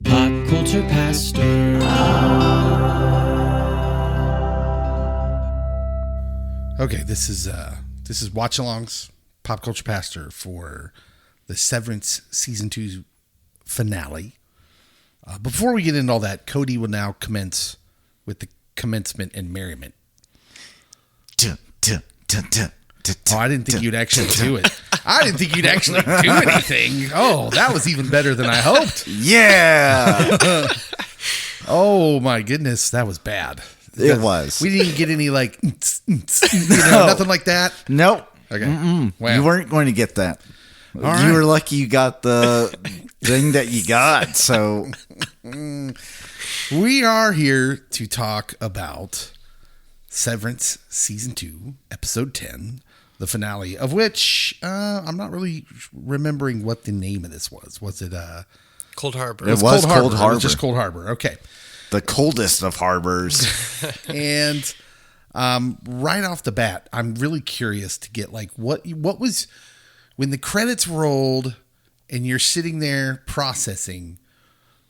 Pop Culture Pastor. Okay, this is watch-alongs, Pop Culture Pastor for the Severance Season 2 finale. Before we get into all that, Cody will now commence with the commencement and merriment. Oh, I didn't think you'd actually do it. I didn't think you'd actually do anything. Oh, that was even better than I hoped. Yeah. Oh, my goodness. That was bad. It was. We didn't get any, like, nothing like that. Nope. Okay. Wow. You weren't going to get that. All You right. were lucky you got the thing that you got. So We are here to talk about Severance Season 2, Episode 10, the finale, of which I'm not really remembering what the name of this was. Was it Cold Harbor. It was Cold It Harbor. was just Cold Harbor. Okay. the coldest of harbors. And right off the bat, I'm really curious to get like what was when the credits rolled and you're sitting there processing.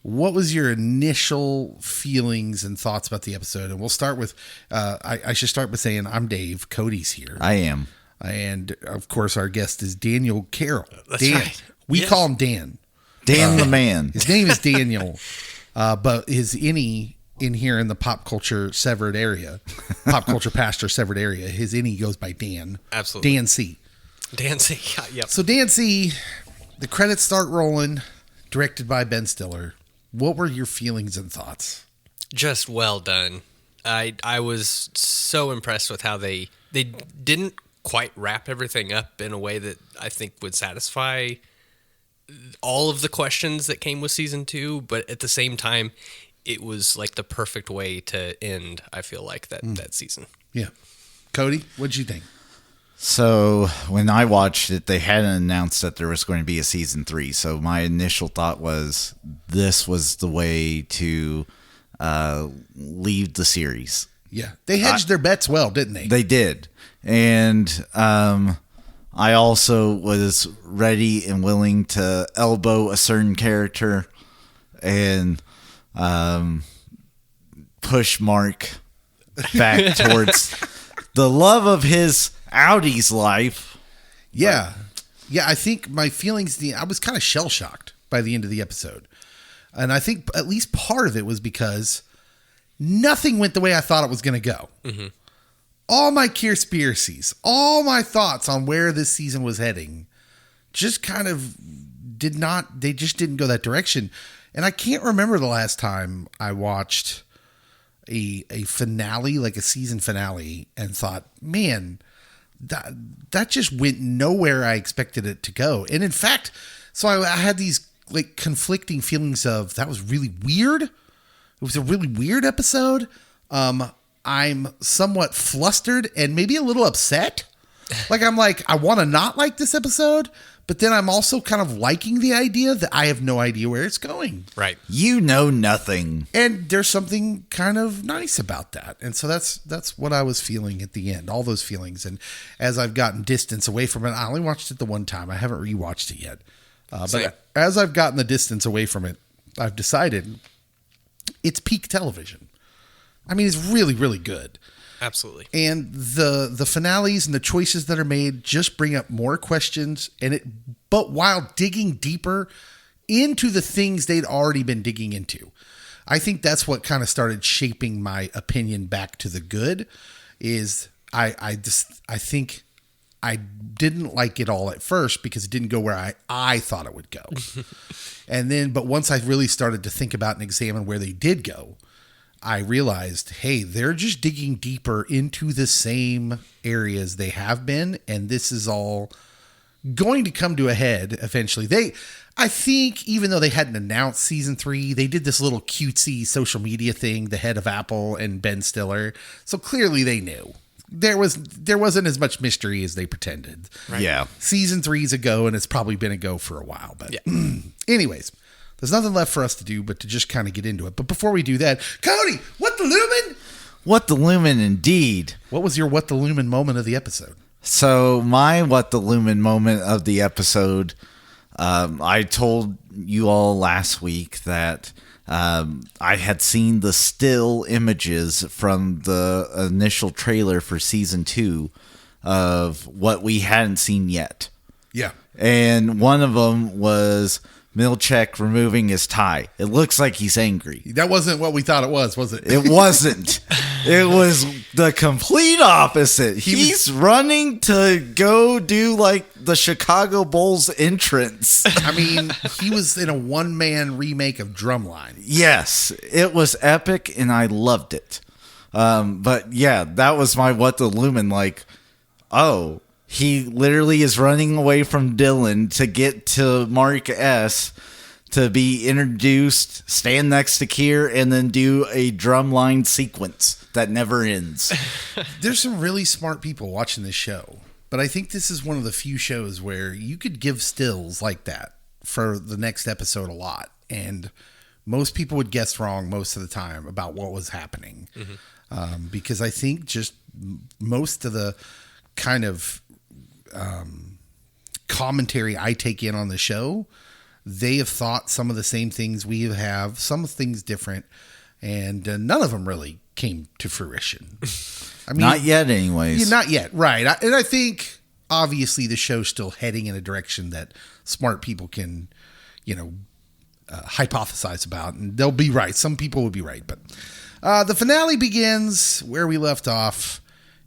What was your initial feelings and thoughts about the episode? And we'll start with, I should start by saying I'm Dave. Cody's here. I am. And, of course, our guest is Daniel Carroll. That's Dan. right. We Yes. call him Dan. Dan the man. His name is Daniel, but his innie in here in the pop culture severed area, pop culture pastor severed area, his innie goes by Dan. Absolutely. Dan C. Dan C. Yep. So Dan C., the credits start rolling, directed by Ben Stiller. What were your feelings and thoughts? Just well done. I was so impressed with how they didn't quite wrap everything up in a way that I think would satisfy all of the questions that came with season 2, but at the same time, it was like the perfect way to end, I feel like, that season. Yeah. Cody, what'd you think? So when I watched it, they hadn't announced that there was going to be a season 3. So my initial thought was this was the way to leave the series. Yeah. They hedged their bets well, didn't they? They did. And I also was ready and willing to elbow a certain character and push Mark back towards the love of his Audi's life. Yeah. Yeah, I think my feelings, I was kind of shell-shocked by the end of the episode. And I think at least part of it was because nothing went the way I thought it was going to go. Mm-hmm. All my Kier-spiracies, all my thoughts on where this season was heading just kind of they just didn't go that direction. And I can't remember the last time I watched a finale, like a season finale, and thought, man, that just went nowhere I expected it to go. And in fact, so I had these like conflicting feelings of that was really weird. It was a really weird episode. I'm somewhat flustered and maybe a little upset. Like I'm like, I want to not like this episode, but then I'm also kind of liking the idea that I have no idea where it's going. Right. You know nothing. And there's something kind of nice about that. And so that's what I was feeling at the end, all those feelings. And as I've gotten distance away from it, I only watched it the one time. I haven't rewatched it yet. But as I've gotten the distance away from it, I've decided it's peak television. I mean, it's really, really good. Absolutely. And the finales and the choices that are made just bring up more questions, but while digging deeper into the things they'd already been digging into. I think that's what kind of started shaping my opinion back to the good. Is I think I didn't like it all at first because it didn't go where I thought it would go, but once I really started to think about and examine where they did go, I realized, hey, they're just digging deeper into the same areas they have been, and this is all going to come to a head eventually. I think, even though they hadn't announced season 3, they did this little cutesy social media thing, the head of Apple and Ben Stiller. So clearly they knew. There wasn't as much mystery as they pretended. Right. Yeah. Season 3's a go, and it's probably been a go for a while. But anyways, there's nothing left for us to do but to just kind of get into it. But before we do that, Cody, what the Lumen? What the Lumen indeed. What was your what the Lumen moment of the episode? So my what the Lumen moment of the episode I told you all last week that I had seen the still images from the initial trailer for season 2 of what we hadn't seen yet. Yeah. And one of them was Milchick removing his tie. It looks like he's angry. That wasn't what we thought it was it? It wasn't. It was the complete opposite. He's running to go do like the Chicago Bulls entrance. I mean, he was in a one-man remake of Drumline. Yes, it was epic and I loved it. But yeah, that was my what the Lumon like. Oh, he literally is running away from Dylan to get to Mark S. to be introduced, stand next to Kier, and then do a drumline sequence that never ends. There's some really smart people watching this show, but I think this is one of the few shows where you could give stills like that for the next episode a lot, and most people would guess wrong most of the time about what was happening. Because I think just most of the kind of commentary I take in on the show, they have thought some of the same things we have, some things different, and none of them really came to fruition. I mean, Not yet, anyways. yeah, not yet, right? And I think obviously the show's still heading in a direction that smart people can, hypothesize about, and they'll be right. Some people will be right, but the finale begins where we left off.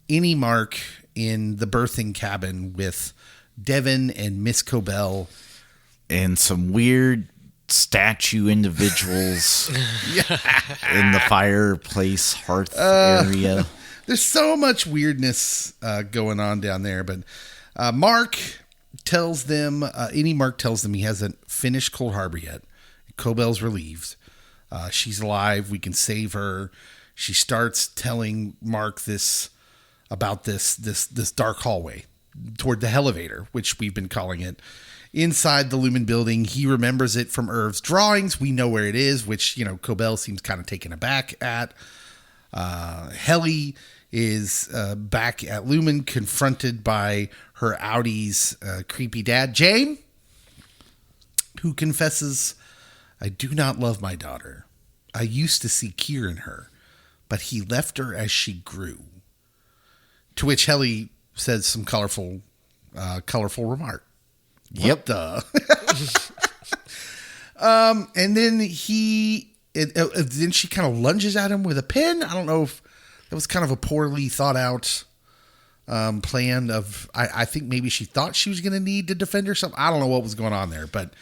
Innie Mark in the birthing cabin with Devin and Miss Cobell. And some weird statue individuals in the fireplace hearth area. There's so much weirdness going on down there, but Mark tells them, Innie Mark tells them he hasn't finished Cold Harbor yet. Cobell's relieved. She's alive. We can save her. She starts telling Mark about this dark hallway toward the elevator, which we've been calling it. Inside the Lumon building, he remembers it from Irv's drawings. We know where it is, which, Cobell seems kind of taken aback at. Helly is back at Lumon, confronted by her Audi's creepy dad, James, who confesses, "I do not love my daughter. I used to see Kier in her, but he left her as she grew." To which Helly says some colorful remark. Yep. And then then she kind of lunges at him with a pen. I don't know if that was kind of a poorly thought out plan of, I think maybe she thought she was going to need to defend herself. I don't know what was going on there, but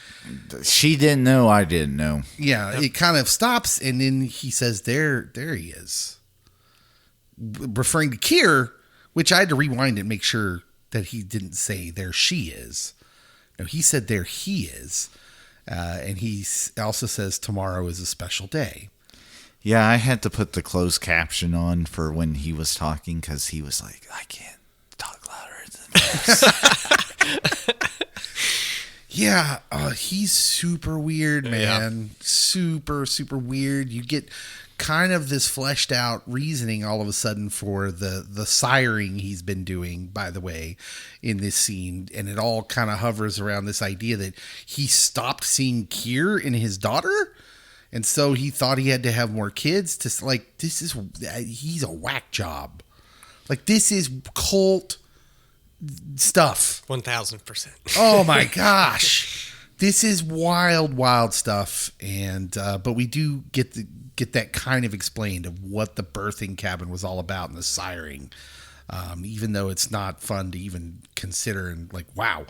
She didn't know, I didn't know. yeah, it kind of stops. And then he says, there he is, referring to Kier, which I had to rewind and make sure that he didn't say there she is. No, he said there he is. And he also says tomorrow is a special day. Yeah, I had to put the closed caption on for when he was talking because he was like, I can't talk louder than this. Yeah, he's super weird, man. Yeah. Super, super weird. You get kind of this fleshed out reasoning all of a sudden for the siring he's been doing, by the way, in this scene. And it all kind of hovers around this idea that he stopped seeing Kier in his daughter. And so he thought he had to have more kids to, like, he's a whack job. Like, this is cult stuff. 1000%. Oh my gosh. This is wild, wild stuff. And, but we do get that kind of explained of what the birthing cabin was all about and the siring. Even though it's not fun to even consider, and like, wow.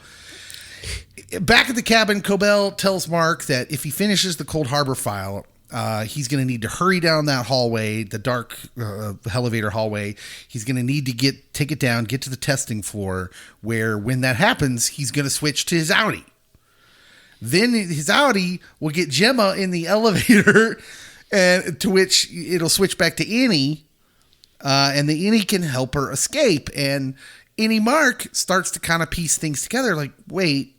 Back at the cabin, Cobell tells Mark that if he finishes the Cold Harbor file, he's going to need to hurry down that hallway, the dark elevator hallway. He's going to need to take it down, get to the testing floor, where when that happens, he's going to switch to his Audi. Then his Audi will get Gemma in the elevator, and to which it'll switch back to Innie, and the Innie can help her escape. And Innie Mark starts to kind of piece things together, like, wait,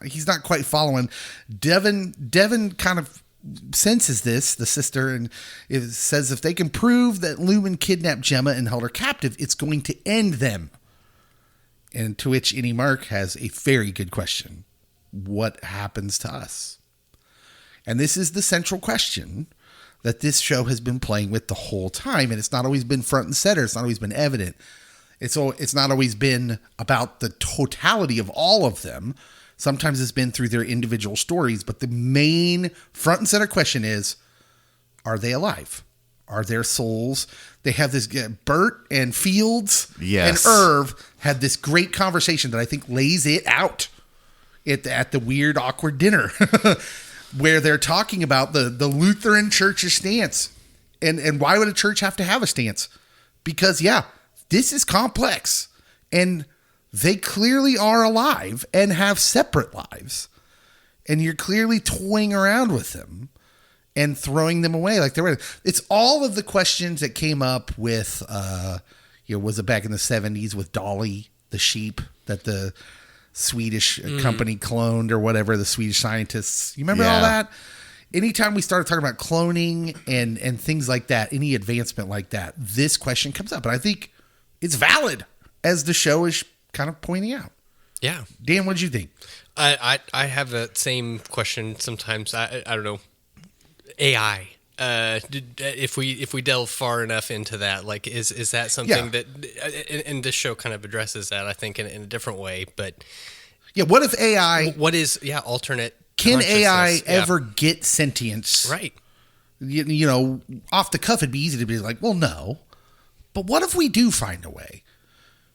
he's not quite following. Devin kind of senses this, the sister, and it says if they can prove that Lumon kidnapped Gemma and held her captive, it's going to end them. And to which Innie Mark has a very good question. what happens to us? And this is the central question that this show has been playing with the whole time. And it's not always been front and center. It's not always been evident. It's not always been about the totality of all of them. Sometimes it's been through their individual stories. But the main front and center question is, are they alive? Are their souls? They have this, Bert and Fields Yes. and Irv had this great conversation that I think lays it out at the weird, awkward dinner where they're talking about the Lutheran church's stance. And why would a church have to have a stance? Because, this is complex. And they clearly are alive and have separate lives. And you're clearly toying around with them and throwing them away like they're. It's all of the questions that came up with, was it back in the 70s with Dolly, the sheep that the Swedish company cloned or whatever, the Swedish scientists. You remember all that? Anytime we started talking about cloning and things like that, any advancement like that, this question comes up. And I think it's valid, as the show is kind of pointing out. Yeah. Dan, what did you think? I have the same question sometimes. I don't know. AI. If we delve far enough into that, like, is that something that, and this show kind of addresses that, I think, in a different way, but what if AI, what is, alternate can AI consciousness? ever get sentience? Right. You know, off the cuff, it'd be easy to be like, well, no, but what if we do find a way?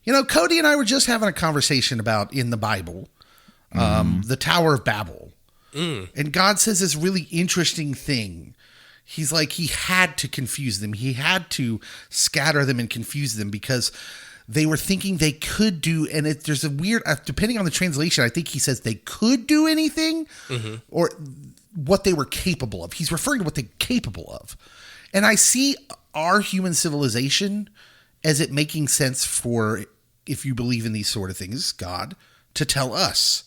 You know, Cody and I were just having a conversation about in the Bible, the Tower of Babel. And God says this really interesting thing. He's like, he had to confuse them. He had to scatter them and confuse them because they were thinking they could do, and there's a weird, depending on the translation, I think he says they could do anything or what they were capable of. He's referring to what they're capable of. And I see our human civilization as it making sense for, if you believe in these sort of things, God, to tell us.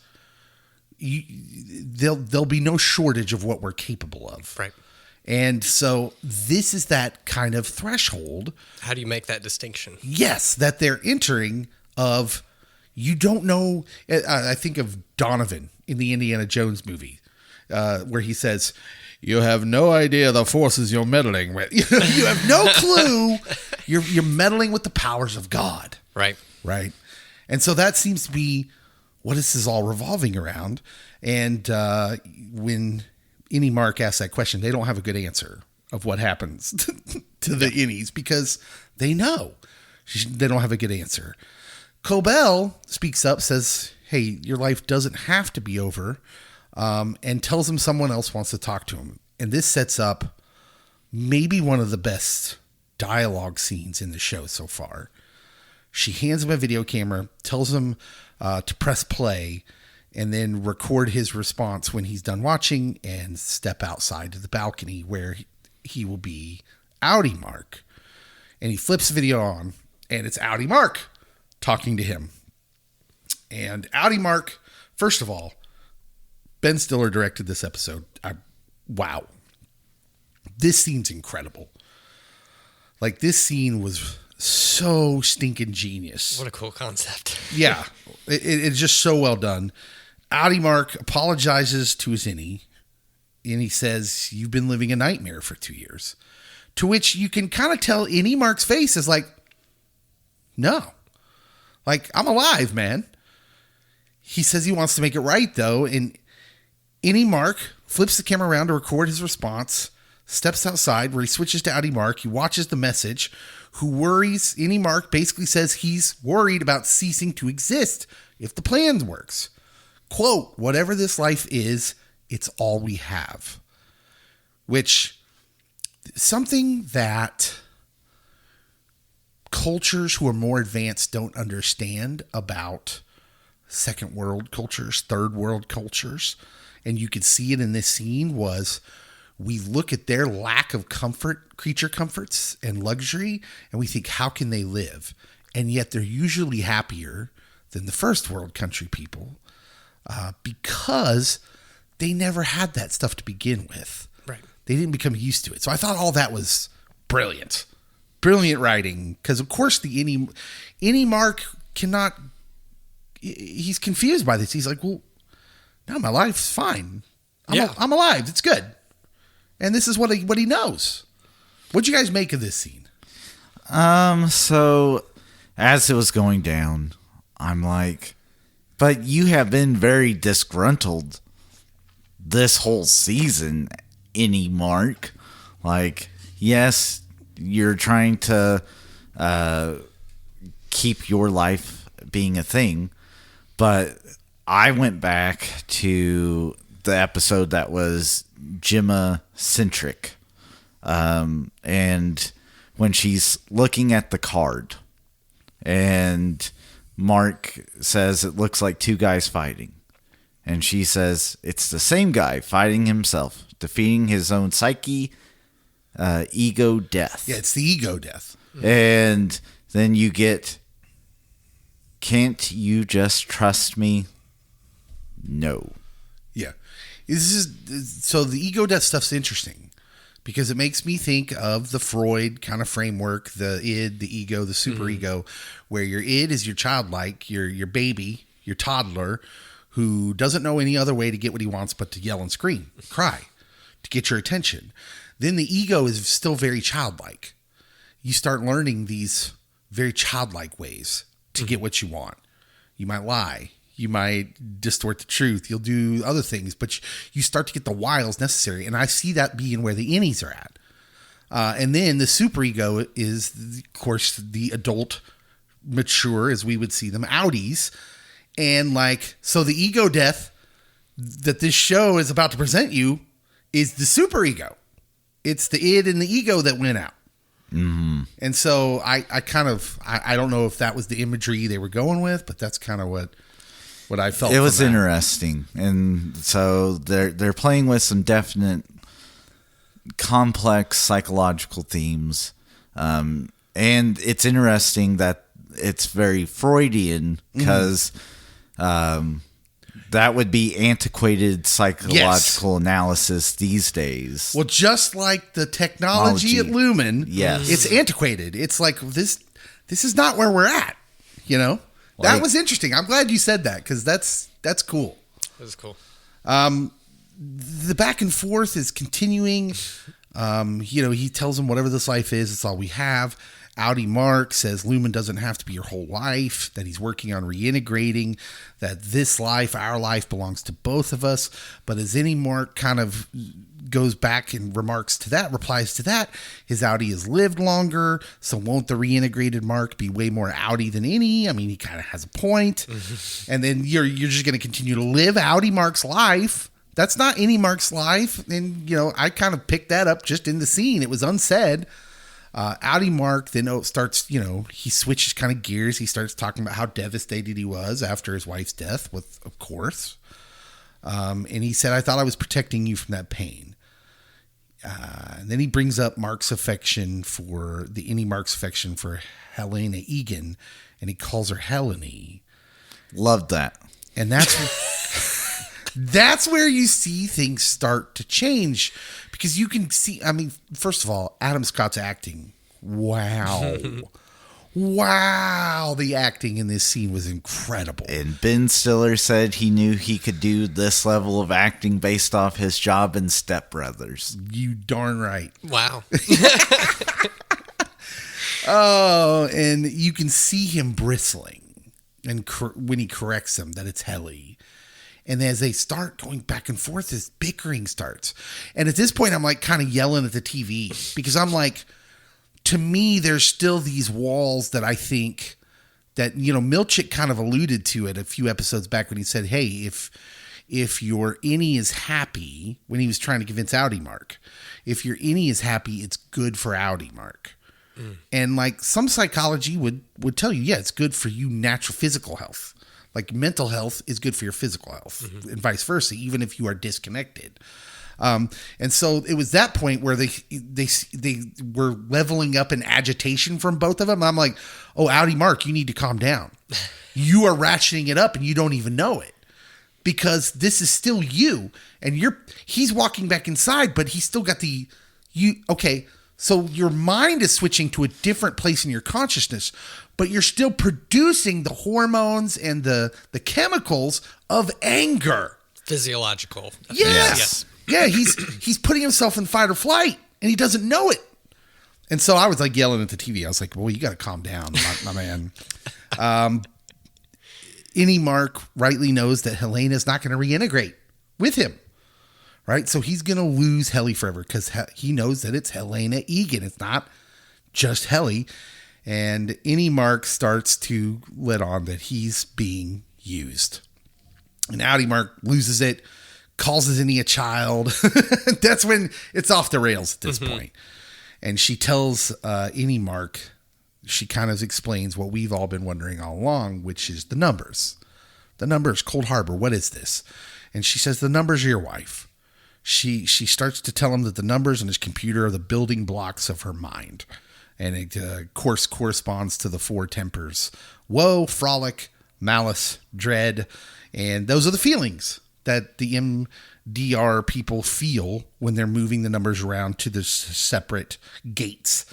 There'll be no shortage of what we're capable of. Right. And so this is that kind of threshold. How do you make that distinction? Yes, that they're entering of, you don't know. I think of Donovan in the Indiana Jones movie, where he says, you have no idea the forces you're meddling with. You have no clue. You're meddling with the powers of God. Right. Right. And so that seems to be what this is all revolving around. And when Innie Mark asks that question, they don't have a good answer of what happens to the innies because they know. They don't have a good answer. Cobell speaks up, says, hey, your life doesn't have to be over, and tells him someone else wants to talk to him. And this sets up maybe one of the best dialogue scenes in the show so far. She hands him a video camera, tells him to press play, and then record his response when he's done watching and step outside to the balcony where he will be Outie Mark. And he flips the video on, and it's Outie Mark talking to him. And Outie Mark, first of all, Ben Stiller directed this episode. Wow. This scene's incredible. Like, this scene was so stinking genius. What a cool concept. Yeah. It's just so well done. Outie Mark apologizes to his innie, and he says, you've been living a nightmare for 2 years. To which you can kind of tell Innie Mark's face is like, no. Like, I'm alive, man. He says he wants to make it right, though, and Innie Mark flips the camera around to record his response, steps outside where he switches to Outie Mark. He watches the message, who worries. Innie Mark basically says he's worried about ceasing to exist if the plan works. Quote, whatever this life is, it's all we have. Which, something that cultures who are more advanced don't understand about second world cultures, third world cultures, and you could see it in this scene, was we look at their lack of comfort, creature comforts and luxury, and we think, how can they live? And yet they're usually happier than the first world country people because they never had that stuff to begin with. Right. They didn't become used to it. So I thought all that was brilliant. Brilliant writing. Because, of course, the Innie Mark cannot... He's confused by this. He's like, well, no, my life's fine. Yeah. I'm alive. It's good. And this is what he knows. What'd you guys make of this scene? So as it was going down, I'm like, but you have been very disgruntled this whole season, innie Mark. Like, yes, you're trying to keep your life being a thing, but I went back to the episode that was Gemma-centric. And when she's looking at the card and Mark says it looks like two guys fighting, and she says it's the same guy fighting himself, defeating his own psyche, ego death. Yeah, it's the ego death. And then you get, can't you just trust me? No. Yeah. So the ego death stuff's interesting because it makes me think of the Freud kind of framework, the id, the ego, the superego, where your id is your childlike, your baby, your toddler, who doesn't know any other way to get what he wants but to yell and scream, cry, to get your attention. Then the ego is still very childlike. You start learning these very childlike ways to get what you want. You might lie. You might distort the truth. You'll do other things, but you start to get the wiles necessary. And I see that being where the innies are at. And then the superego is, of course, the adult, mature, as we would see them, outies. And so the ego death that this show is about to present you is the superego. It's the id and the ego that went out. Mm-hmm. And so I don't know if that was the imagery they were going with, but that's kind of what I felt. It was interesting. And so they're playing with some definite complex psychological themes. And it's interesting that it's very Freudian because that would be antiquated psychological analysis these days. Well, just like the technology at Lumon, yes, it's antiquated. It's like this is not where we're at, That was interesting. I'm glad you said that because that's cool. That was cool. The back and forth is continuing. He tells him whatever this life is, it's all we have. Outie Mark says Lumon doesn't have to be your whole life, that he's working on reintegrating, that this life, our life, belongs to both of us. But as innie Mark kind of goes back and replies to that, his outie has lived longer, so won't the reintegrated Mark be way more outie than innie? I mean, he kind of has a point. And then you're just going to continue to live outie Mark's life. That's not innie Mark's life. And, I kind of picked that up just in the scene. It was unsaid. Outie Mark then starts, he switches kind of gears. He starts talking about how devastated he was after his wife's death, of course. And he said, I thought I was protecting you from that pain. And then he brings up Mark's affection for Helena Egan, and he calls her Helene. Loved that. And that's where you see things start to change. Because you can see, first of all, Adam Scott's acting. Wow. Wow. The acting in this scene was incredible. And Ben Stiller said he knew he could do this level of acting based off his job in Step Brothers. You darn right. Wow. Oh, and you can see him bristling and when he corrects him that it's Helly. And as they start going back and forth, this bickering starts. And at this point, I'm kind of yelling at the TV because I'm to me, there's still these walls that I think that, Milchick kind of alluded to it a few episodes back when he said, hey, if your innie is happy, when he was trying to convince Outie Mark, if your innie is happy, it's good for Outie Mark. And some psychology would tell you, yeah, it's good for you natural physical health. Mental health is good for your physical health and vice versa, even if you are disconnected. And so it was that point where they were leveling up in agitation from both of them. I'm like, oh, Outie Mark, you need to calm down. You are ratcheting it up and you don't even know it because this is still you. And he's walking back inside, but he's still got okay. So your mind is switching to a different place in your consciousness, but you're still producing the hormones and the chemicals of anger. physiological. Yes. Yeah, he's putting himself in fight or flight, and he doesn't know it. And so I was like yelling at the TV. I was like, well, you got to calm down, my man. Innie Mark rightly knows that Helena's not going to reintegrate with him. Right? So he's going to lose Helly forever because he knows that it's Helena Egan. It's not just Helly. And Innie Mark starts to let on that he's being used. And Outie Mark loses it, calls his Innie a child. That's when it's off the rails at this point. And she tells Innie Mark, she kind of explains what we've all been wondering all along, which is the numbers. The numbers, Cold Harbor, what is this? And she says, the numbers are your wife. She starts to tell him that the numbers on his computer are the building blocks of her mind. And it, of course, corresponds to the four tempers. Woe, frolic, malice, dread. And those are the feelings that the MDR people feel when they're moving the numbers around to the separate gates.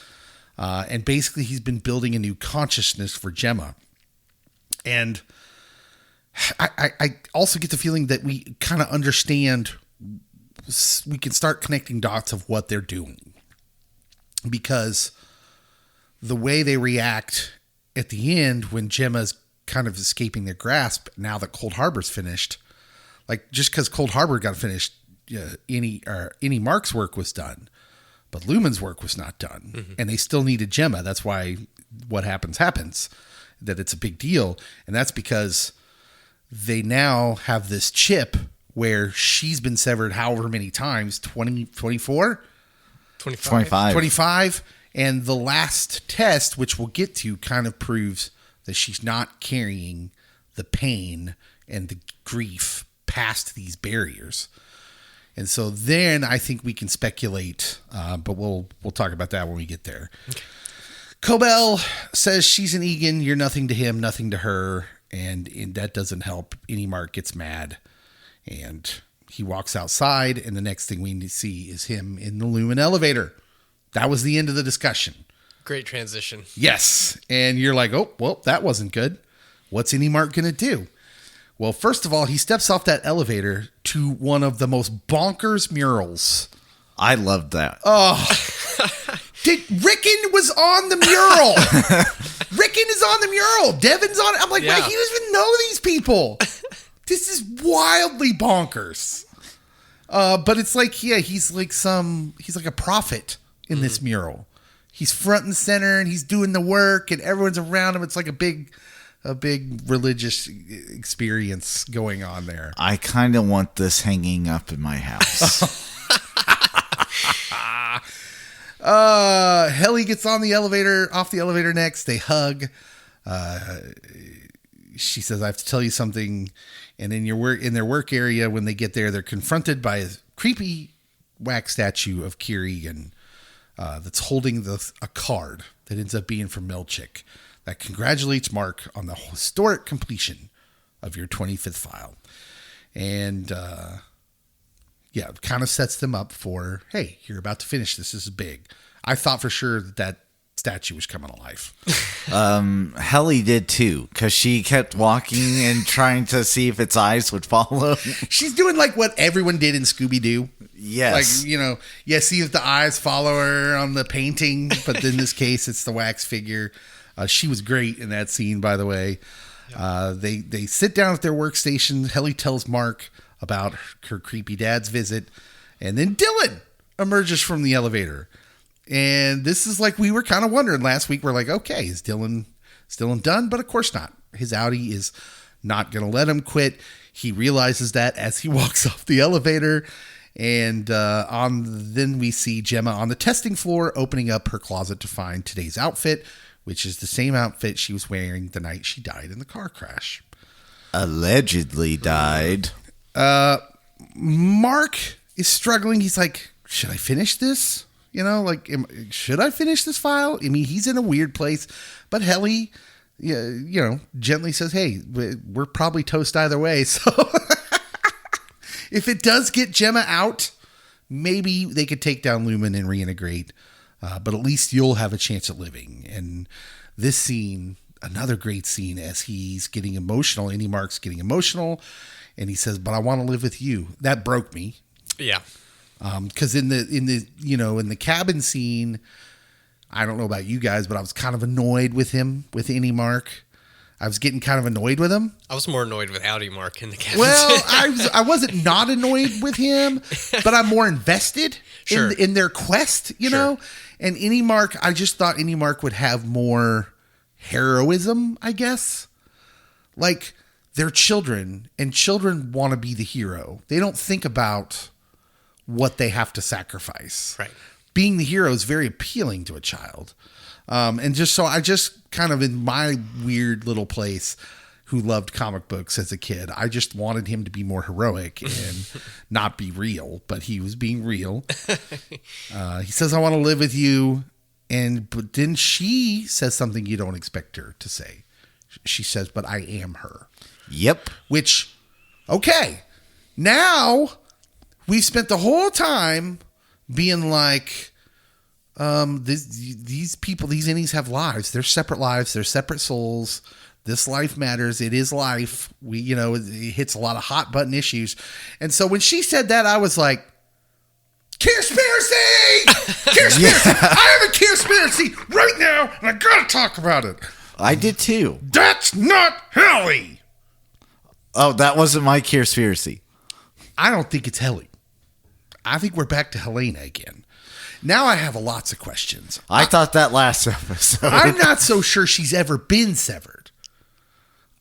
And basically, he's been building a new consciousness for Gemma. And I also get the feeling that we kind of understand, we can start connecting dots of what they're doing. Because the way they react at the end when Gemma's kind of escaping their grasp now that Cold Harbor's finished, like just because Cold Harbor got finished, Innie Mark's work was done, but Lumon's work was not done. And they still needed Gemma. That's why what happens, that it's a big deal. And that's because they now have this chip where she's been severed however many times, 24? 25. And the last test, which we'll get to, kind of proves that she's not carrying the pain and the grief past these barriers. And so then I think we can speculate, but we'll talk about that when we get there. Okay. Cobell says she's an Egan. You're nothing to him, nothing to her. And that doesn't help. Innie Mark gets mad and he walks outside. And the next thing we see is him in the Lumon elevator. That was the end of the discussion. Great transition. Yes. And you're like, oh, well, that wasn't good. What's Innie Mark going to do? Well, first of all, he steps off that elevator to one of the most bonkers murals. I loved that. Oh, Rickon was on the mural. Rickon is on the mural. Devin's on it. I'm like, wait, he doesn't even know these people. This is wildly bonkers. But it's like, he's like a prophet in this mural. He's front and center and he's doing the work and everyone's around him. It's like a big religious experience going on there. I kind of want this hanging up in my house. Helly gets on the elevator, off the elevator next. They hug. She says, I have to tell you something. And in their work area, when they get there, they're confronted by a creepy wax statue of Kier that's holding a card that ends up being from Milchick that congratulates Mark on the historic completion of your 25th file. And it kind of sets them up for, hey, you're about to finish this. This is big. I thought for sure that statue was coming to life. Helly did too, because she kept walking and trying to see if its eyes would follow. She's doing like what everyone did in Scooby-Doo. Yes. Like, see if the eyes follow her on the painting, but in this case, it's the wax figure. She was great in that scene, by the way. They sit down at their workstation. Helly tells Mark about her creepy dad's visit, and then Dylan emerges from the elevator. And this is like we were kind of wondering last week. We're like, okay, is Dylan done? But of course not. His outie is not going to let him quit. He realizes that as he walks off the elevator. And then we see Gemma on the testing floor opening up her closet to find today's outfit, which is the same outfit she was wearing the night she died in the car crash. Allegedly died. Mark is struggling. He's like, should I finish this? Should I finish this file? I mean, he's in a weird place, but Helly, gently says, hey, we're probably toast either way. So if it does get Gemma out, maybe they could take down Lumon and reintegrate. But at least you'll have a chance at living. And this scene another great scene as he's getting emotional. Innie Mark's getting emotional, and he says, "But I want to live with you." That broke me. Yeah. Because in the cabin scene, I don't know about you guys, but I was kind of annoyed with him, with Innie Mark. I was getting kind of annoyed with him. I was more annoyed with Howdy Mark in the cabin. Well, I wasn't not annoyed with him, but I'm more invested Sure. in their quest, you know? And Innie Mark, I just thought Innie Mark would have more heroism, I guess. Like, they're children, and children want to be the hero. They don't think about what they have to sacrifice. Right. Being the hero is very appealing to a child. And just so I just kind of in my weird little place who loved comic books as a kid, I just wanted him to be more heroic and not be real, but he was being real. He says, "I want to live with you." But then she says something you don't expect her to say. She says, "But I am her." Yep. Which, okay, now we've spent the whole time being like, these people, these innies have lives. They're separate lives. They're separate souls. This life matters. It is life. It hits a lot of hot button issues. And so when she said that, I was like, Kier-spiracy! Kier-spiracy! I have a Kier-spiracy right now, and I gotta talk about it. I did too. That's not Helly! Oh, that wasn't my Kier-spiracy. I don't think it's Helly. I think we're back to Helena again. Now I have lots of questions. I thought that last episode. I'm not so sure she's ever been severed.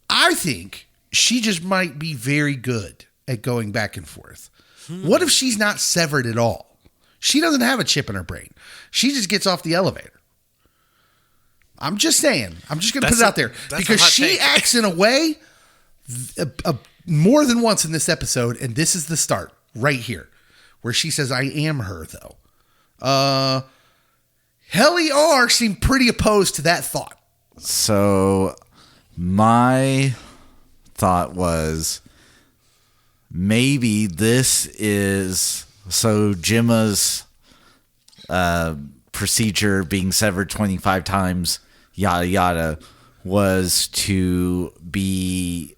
I think she just might be very good at going back and forth. What if she's not severed at all? She doesn't have a chip in her brain. She just gets off the elevator. I'm just saying. I'm just going to put it out there. Because she acts in a way more than once in this episode, and this is the start right here, where she says, "I am her," though. Helly R seemed pretty opposed to that thought. So my thought was maybe this is so Gemma's procedure being severed 25 times, yada yada, was to be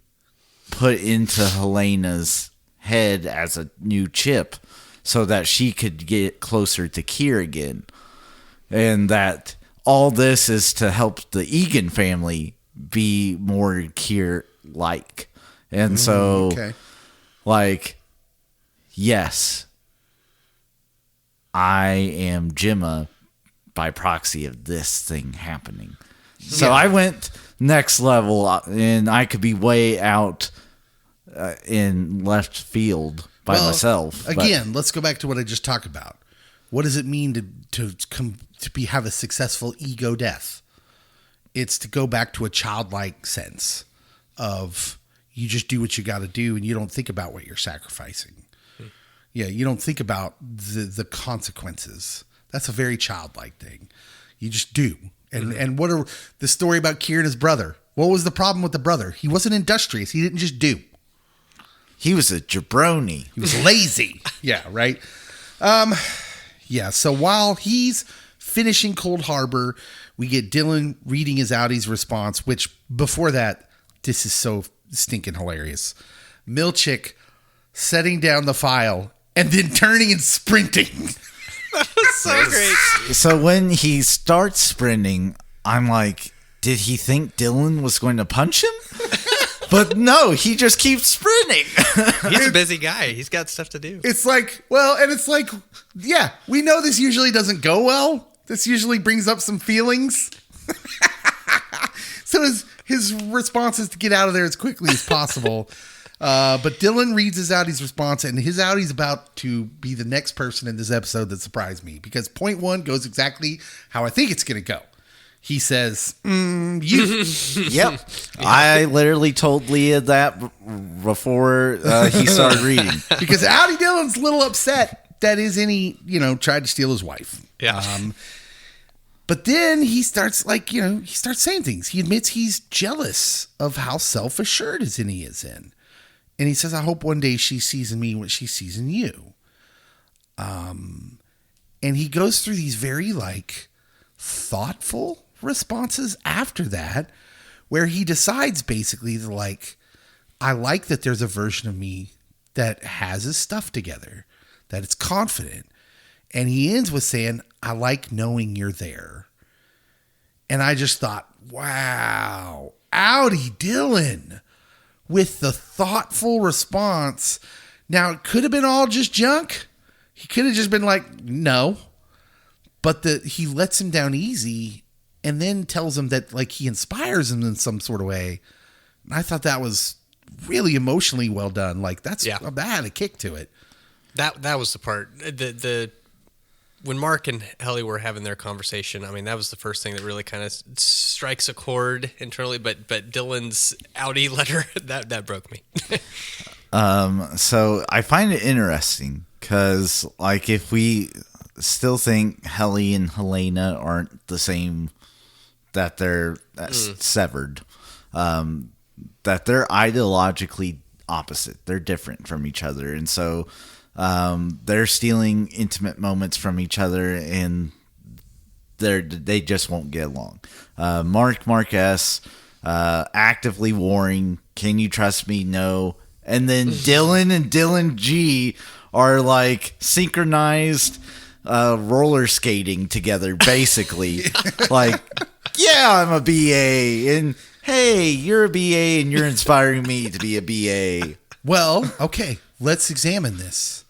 put into Helena's head as a new chip so that she could get closer to Kier again. And that all this is to help the Egan family be more Kier-like. And so, like, yes, I am Gemma by proxy of this thing happening. So I went next level, and I could be way out in left field by myself. Again, let's go back to what I just talked about. What does it mean to have a successful ego death? It's to go back to a childlike sense of you just do what you got to do, and you don't think about what you're sacrificing. Yeah, you don't think about the consequences. That's a very childlike thing. You just do. And what are the story about Kier and his brother? What was the problem with the brother? He wasn't industrious. He didn't just do. He was a jabroni. He was lazy. Yeah, right? Yeah, so while he's finishing Cold Harbor, we get Dylan reading his Audie's response, which before that, this is so stinking hilarious. Milchick setting down the file and then turning and sprinting. That was so great. So when he starts sprinting, I'm like, did he think Dylan was going to punch him? But no, he just keeps sprinting. He's a busy guy. He's got stuff to do. It's like, well, and it's like, yeah, we know this usually doesn't go well. This usually brings up some feelings. So his response is to get out of there as quickly as possible. But Dylan reads his Audie's response, and his Audie's about to be the next person in this episode that surprised me, because point one goes exactly how I think it's going to go. He says, you. Yep. I literally told Leah that before he started reading. Because Audie Dylan's a little upset that his innie, tried to steal his wife. Yeah. But then he starts he starts saying things. He admits he's jealous of how self-assured his innie is in. And he says, I hope one day she sees in me what she sees in you. And he goes through these very thoughtful responses after that, where he decides basically to like, I like that there's a version of me that has his stuff together, that it's confident. And he ends with saying, I like knowing you're there. And I just thought, wow, Outie Dylan with the thoughtful response. Now, it could have been all just junk. He could have just been like, no. But he lets him down easy and then tells him that like he inspires him in some sort of way. And I thought that was really emotionally well done. Like that had a kick to it. That was the part. When Mark and Helly were having their conversation, I mean, that was the first thing that really kind of strikes a chord internally. But Dylan's Outie letter, that broke me. So I find it interesting because, like, if we still think Helly and Helena aren't the same, that they're severed, that they're ideologically opposite. They're different from each other. And so they're stealing intimate moments from each other, and they just won't get along. Mark S. Actively warring, can you trust me? No. And then Dylan and Dylan G are like synchronized roller skating together, basically. Like, yeah, I'm a BA, and hey, you're a BA, and you're inspiring me to be a BA. Well, okay, let's examine this.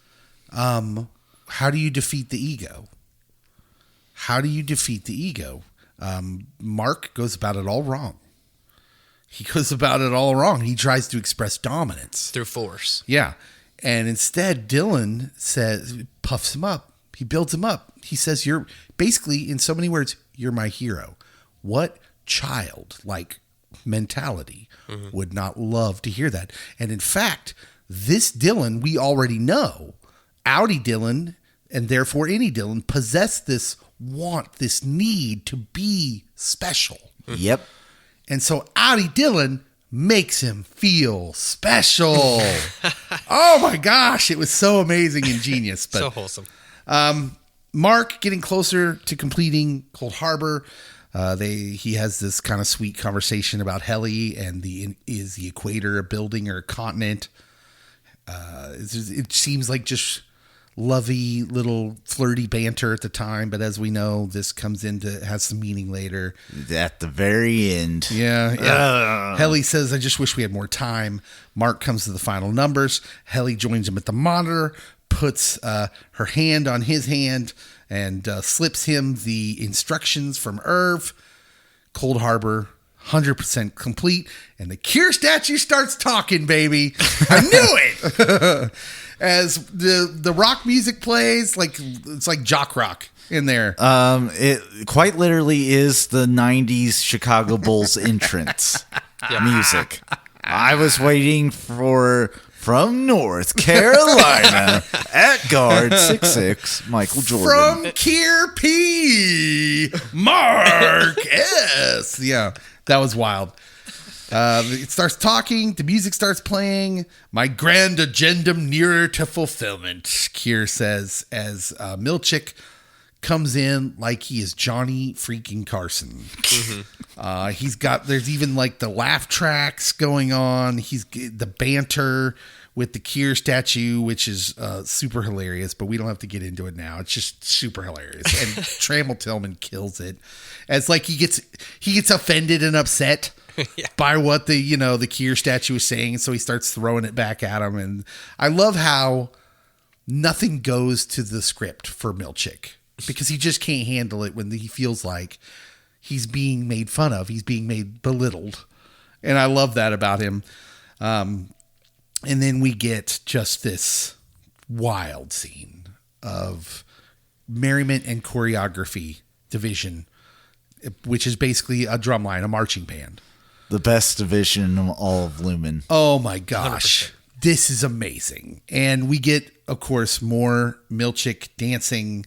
How do you defeat the ego? How do you defeat the ego? Mark goes about it all wrong. He goes about it all wrong. He tries to express dominance Through force. Yeah. And instead, Dylan puffs him up. He builds him up. He says, you're basically, in so many words, you're my hero. What child-like mentality would not love to hear that? And in fact, this Dylan, we already know, Outie Dylan, and therefore innie Dylan, possess this want, this need to be special. Yep. And so Outie Dylan makes him feel special. Oh my gosh, it was so amazing and genius. But, so wholesome. Mark getting closer to completing Cold Harbor. He has this kind of sweet conversation about Helly and is the equator a building or a continent? It seems like just lovey little flirty banter at the time, but as we know, this has some meaning later. At the very end. Yeah. Helly says, I just wish we had more time. Mark comes to the final numbers. Helly joins him at the monitor, puts her hand on his hand, and slips him the instructions from Irv. Cold Harbor, 100% complete, and the Kier statue starts talking, baby. I knew it. As the rock music plays, like it's like jock rock in there. It quite literally is the 90s Chicago Bulls entrance music. I was waiting for from North Carolina at guard 6'6", Michael Jordan. From Kier P. Mark S. Yeah, that was wild. It starts talking. The music starts playing. My grand agendum nearer to fulfillment, Kier says, as Milchick comes in like he is Johnny freaking Carson. There's even like the laugh tracks going on. He's the banter with the Kier statue, which is super hilarious, but we don't have to get into it now. It's just super hilarious. And Trammell Tillman kills it. As like he gets offended and upset by what the Kier statue is saying, so he starts throwing it back at him. And I love how nothing goes to the script for Milchick, because he just can't handle it when he feels like he's being made fun of, he's being made belittled. And I love that about him. And then we get just this wild scene of merriment and choreography division, which is basically a drumline, a marching band. The best division of all of Lumon. Oh my gosh. 100%. This is amazing. And we get, of course, more Milchick dancing.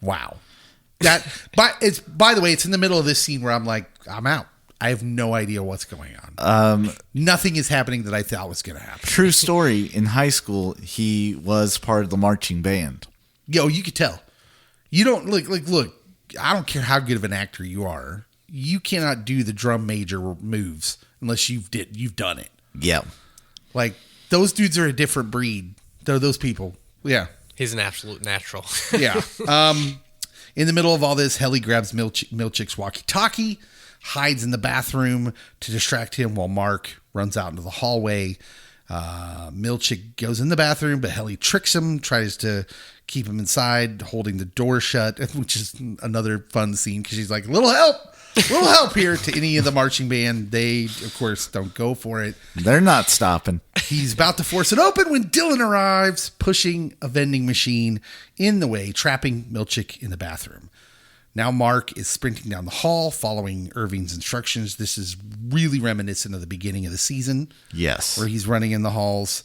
Wow. By the way, it's in the middle of this scene where I'm like, I'm out. I have no idea what's going on. Nothing is happening that I thought was going to happen. True story. In high school, he was part of the marching band. Yo, you could tell. You don't look. I don't care how good of an actor you are. you cannot do the drum major moves unless you've done it. Yeah. Like, those dudes are a different breed. Those people. Yeah. He's an absolute natural. Yeah. In the middle of all this, Helly grabs Milchick's walkie-talkie, hides in the bathroom to distract him while Mark runs out into the hallway. Milchick goes in the bathroom, but Helly tricks him, tries to keep him inside, holding the door shut, which is another fun scene because she's like, little help here to any of the marching band. They, of course, don't go for it. They're not stopping. He's about to force it open when Dylan arrives, pushing a vending machine in the way, trapping Milchick in the bathroom. Now Mark is sprinting down the hall, following Irving's instructions. This is really reminiscent of the beginning of the season. Yes. Where he's running in the halls.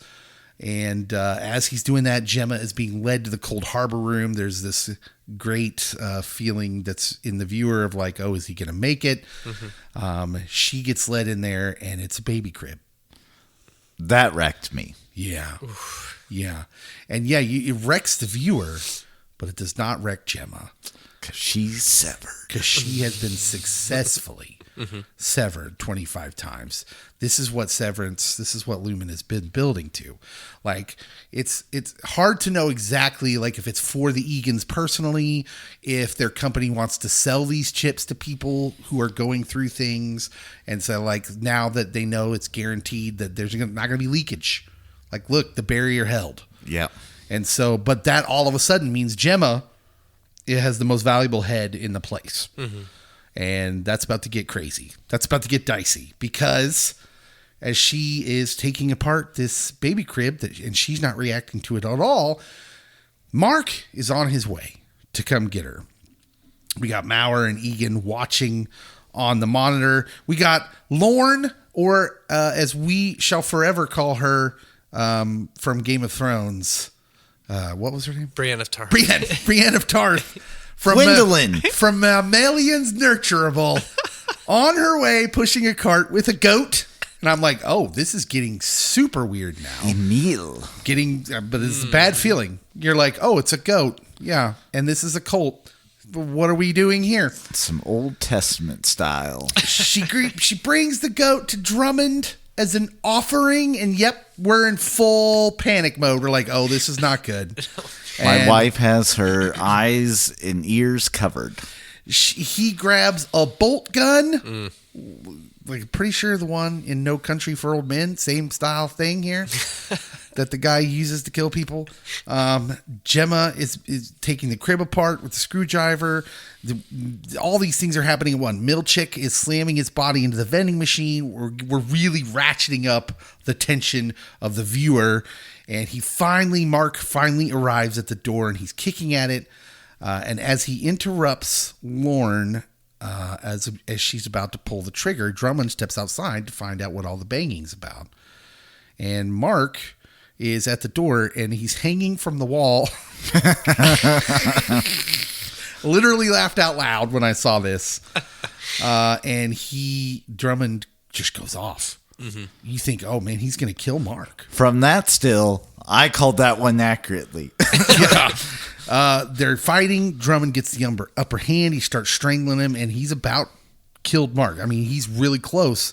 And as he's doing that, Gemma is being led to the cold harbor room. There's this great feeling that's in the viewer of like, oh, is he going to make it? Mm-hmm. She gets led in there, and it's a baby crib. That wrecked me. Yeah. Oof. Yeah. And yeah, it wrecks the viewer, but it does not wreck Gemma. Because she's severed. Because she has been successfully severed 25 times. This is what Severance, this is what Lumon has been building to. Like, it's hard to know exactly, like, if it's for the Egans personally, if their company wants to sell these chips to people who are going through things. And so, like, now that they know it's guaranteed that there's not going to be leakage. Like, look, the barrier held. Yeah. And so, but that all of a sudden means Gemma, it has the most valuable head in the place. Mm-hmm. And that's about to get crazy. That's about to get dicey because as she is taking apart this baby crib and she's not reacting to it at all, Mark is on his way to come get her. We got Mauer and Egan watching on the monitor. We got Lorne, or as we shall forever call her from Game of Thrones. What was her name? Brienne of Tarth. Brienne of Tarth. From Gwendolyn. From Malian's Nurturable. On her way, pushing a cart with a goat. And I'm like, oh, this is getting super weird now. Emil. But it's a bad feeling. You're like, oh, it's a goat. Yeah. And this is a colt. What are we doing here? Some Old Testament style. She brings the goat to Drummond as an offering, and yep, we're in full panic mode. We're like, oh, this is not good. My wife has her eyes and ears covered. He grabs a bolt gun. Like, pretty sure the one in No Country for Old Men, same style thing here that the guy uses to kill people. Gemma is taking the crib apart with the screwdriver. All these things are happening at once. Milchick is slamming his body into the vending machine. We're really ratcheting up the tension of the viewer. And Mark finally arrives at the door and he's kicking at it. And as he interrupts Lorne, as she's about to pull the trigger, Drummond steps outside to find out what all the banging's about. And Mark is at the door and he's hanging from the wall. Literally laughed out loud when I saw this. And Drummond just goes off. Mm-hmm. You think, oh man, he's going to kill Mark. From that still, I called that one accurately. Yeah. They're fighting. Drummond gets the upper hand. He starts strangling him, and he's about killed Mark. I mean, he's really close.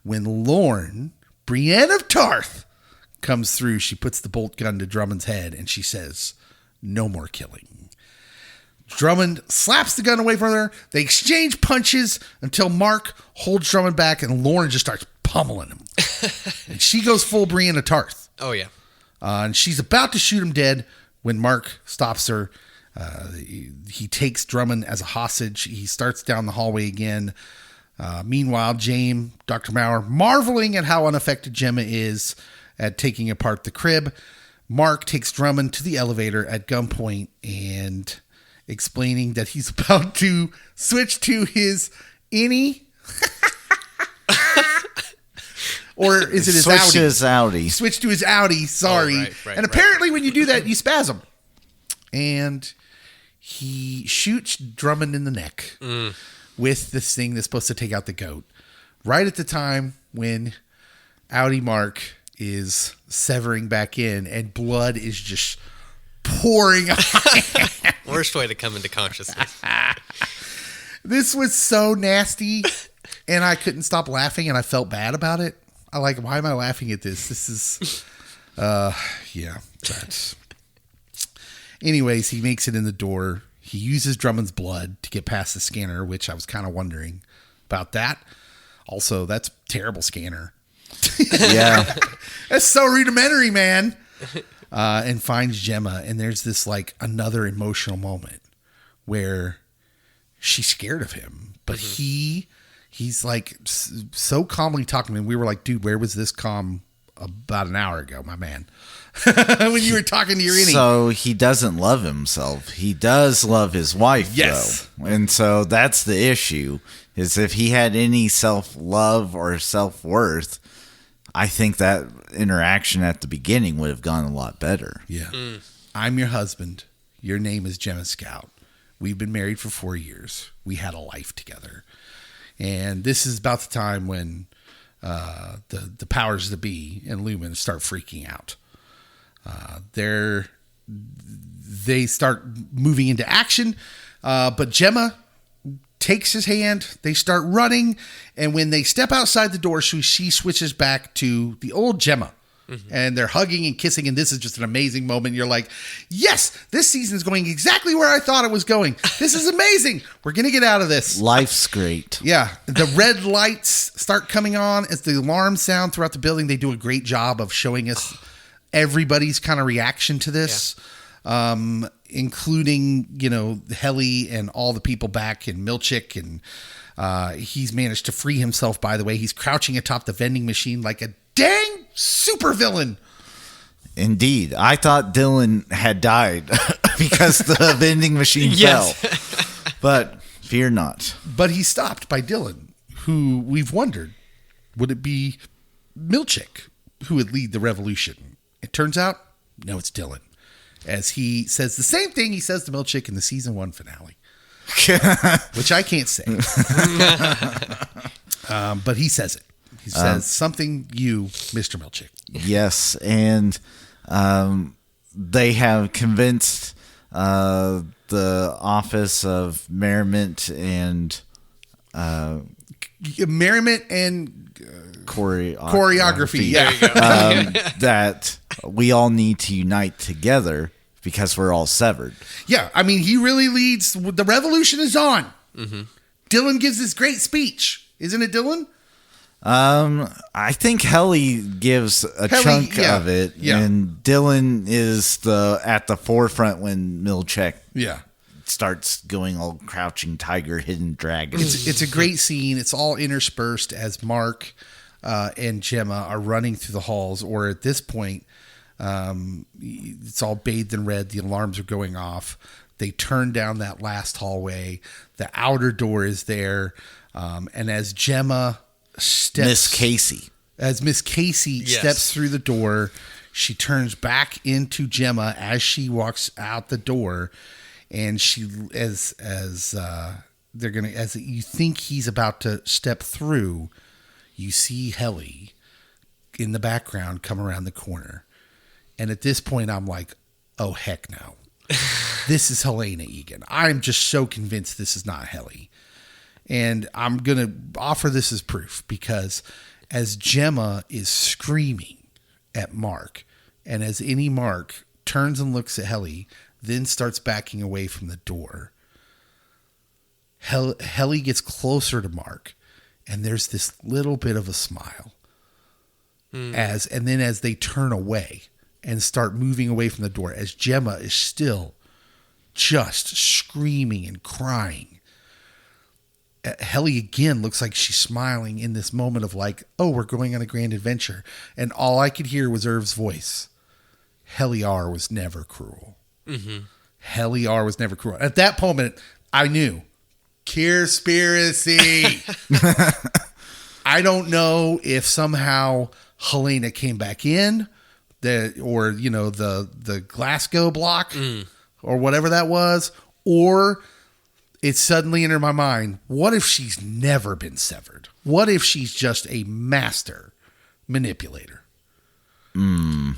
When Lorne, Brienne of Tarth, comes through, she puts the bolt gun to Drummond's head, and she says, no more killing. Drummond slaps the gun away from her. They exchange punches until Mark holds Drummond back, and Lorne just starts pummeling him. And she goes full Brienne of Tarth. Oh, yeah. And she's about to shoot him dead when Mark stops her. He takes Drummond as a hostage. He starts down the hallway again. Meanwhile, James, Dr. Mauer, marveling at how unaffected Gemma is at taking apart the crib. Mark takes Drummond to the elevator at gunpoint and explaining that he's about to switch to his innie. Or is it his Switch Audi? to his Audi. Switch to his Audi, sorry. Oh, right, and apparently when you do that, you spasm. And he shoots Drummond in the neck with this thing that's supposed to take out the goat. Right at the time when Audi Mark is severing back in and blood is just pouring out. Worst way to come into consciousness. This was so nasty, and I couldn't stop laughing, and I felt bad about it. Why am I laughing at this? This is, yeah. But anyways, he makes it in the door. He uses Drummond's blood to get past the scanner, which I was kind of wondering about that. Also, that's terrible scanner. Yeah. That's so rudimentary, man. And finds Gemma, and there's this like another emotional moment where she's scared of him, but he's like so calmly talking to me. We were like, dude, where was this calm about an hour ago, my man? When you were talking to your innie. So he doesn't love himself. He does love his wife, Yes. though. And so that's the issue, is if he had any self-love or self-worth, I think that interaction at the beginning would have gone a lot better. Yeah. I'm your husband. Your name is Gemma Scout. We've been married for 4 years. We had a life together. And this is about the time when the powers that be and Lumon start freaking out. They start moving into action, but Gemma takes his hand. They start running, and when they step outside the door, she switches back to the old Gemma. And they're hugging and kissing, and this is just an amazing moment. You're like, yes, this season is going exactly where I thought it was going. This is amazing. We're going to get out of this. Life's great. Yeah. The red lights start coming on as the alarms sound throughout the building. They do a great job of showing us everybody's kind of reaction to this, including, Helly and all the people back in Milchick. And he's managed to free himself, by the way. He's crouching atop the vending machine like a dang supervillain. Indeed. I thought Dylan had died because the vending machine fell. But fear not. But he's stopped by Dylan, who we've wondered, would it be Milchick who would lead the revolution? It turns out, no, it's Dylan. As he says the same thing he says to Milchick in the season 1 finale. Which I can't say. But he says it. He says something, Mr. Milchick. Yes, and they have convinced the Office of Merriment and choreography. Yeah. That we all need to unite together because we're all severed. Yeah, I mean, he really leads. The revolution is on. Dylan gives this great speech. Isn't it, Dylan? I think Helly gives a chunk of it, and Dylan is at the forefront when Milchick starts going all crouching tiger, hidden dragon. It's a great scene. It's all interspersed as Mark and Gemma are running through the halls, or at this point, it's all bathed in red. The alarms are going off. They turn down that last hallway. The outer door is there, and as Gemma Miss Casey steps through the door, she turns back into Gemma as she walks out the door, and she as you think he's about to step through, you see Helly in the background come around the corner, and at this point I'm like, oh heck no. This is Helena Egan. I'm just so convinced this is not Helly. And I'm going to offer this as proof, because as Gemma is screaming at Mark, and as any Mark turns and looks at Helly, then starts backing away from the door, Helly gets closer to Mark, and there's this little bit of a smile. And then as they turn away and start moving away from the door, as Gemma is still just screaming and crying, Helly again looks like she's smiling in this moment of like, oh, we're going on a grand adventure. And all I could hear was Irv's voice. Helly R was never cruel. Helly R was never cruel. At that moment, I knew. Kier-spiracy. I don't know if somehow Helena came back in, or the Glasgow block, or whatever that was, or it suddenly entered my mind, what if she's never been severed? What if she's just a master manipulator? And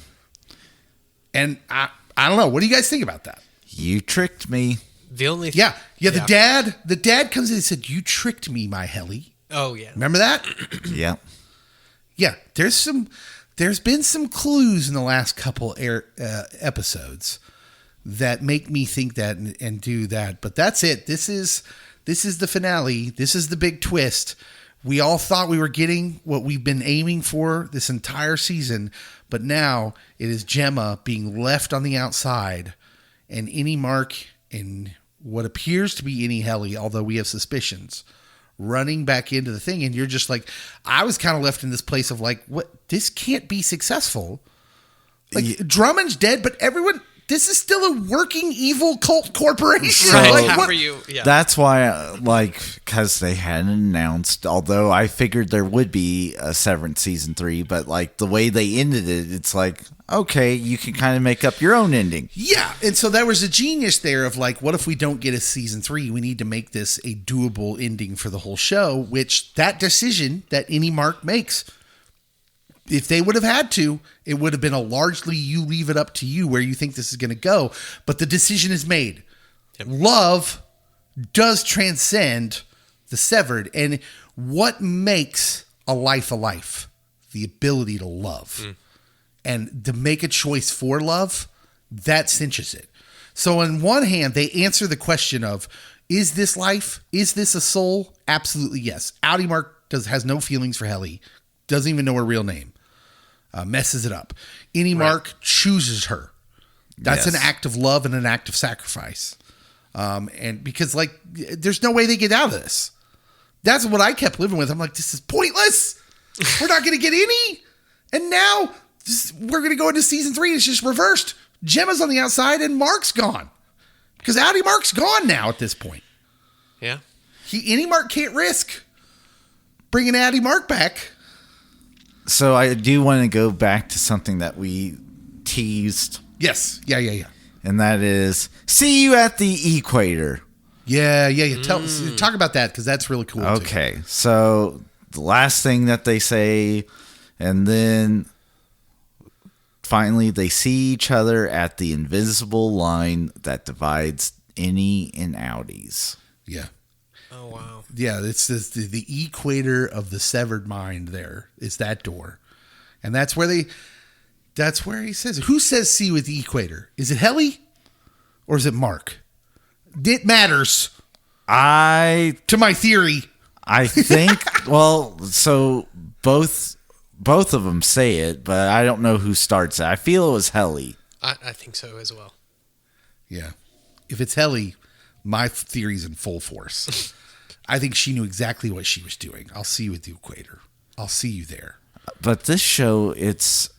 I don't know. What do you guys think about that? You tricked me. The only Yeah, Yeah, the dad comes in and said, "You tricked me, my Helly." Oh yeah. Remember that? Yeah. Yeah, there's been some clues in the last couple episodes that make me think that and do that. But that's it. This is the finale. This is the big twist. We all thought we were getting what we've been aiming for this entire season, but now it is Gemma being left on the outside, and Innie Mark and what appears to be Innie Helly, although we have suspicions, running back into the thing. And you're just like, I was kind of left in this place of like, what? This can't be successful. Like, Drummond's dead, but everyone... This is still a working evil cult corporation. So, like, How what? are you? Yeah. That's why, because they hadn't announced, although I figured there would be a Severance season 3, but like the way they ended it, it's like, okay, you can kind of make up your own ending. Yeah. And so there was a genius there of like, what if we don't get a season 3? We need to make this a doable ending for the whole show, which that decision that Innie Mark makes, if they would have had to, it would have been a largely you leave it up to you where you think this is going to go. But the decision is made. Yep. Love does transcend the severed. And what makes a life? The ability to love. And to make a choice for love, that cinches it. So on one hand, they answer the question of, is this life? Is this a soul? Absolutely yes. Outie Mark has no feelings for Helly. Doesn't even know her real name. Messes it up. Innie Mark chooses her. That's Yes. an act of love and an act of sacrifice. And because like, there's no way they get out of this. That's what I kept living with. I'm like, this is pointless. We're not going to get any. And now we're going to go into season 3. It's just reversed. Gemma's on the outside and Mark's gone. Because Outie Mark's gone now at this point. Yeah. Innie Mark can't risk bringing Outie Mark back. So I do want to go back to something that we teased, Yes. Yeah. and that is, see you at the equator. Yeah. Talk about that because that's really cool. Okay, so the last thing that they say, and then finally they see each other at the invisible line that divides Innie and Outies. Yeah. Oh wow. Yeah, it's the equator of the severed mind. There is that door, and that's where he says, "Who says see with the equator? Is it Helly, or is it Mark? It matters to my theory." I think well, so both of them say it, but I don't know who starts it. I feel it was Helly. I think so as well. Yeah, if it's Helly, my theory's in full force. I think she knew exactly what she was doing. I'll see you at the equator. I'll see you there. But this show, it's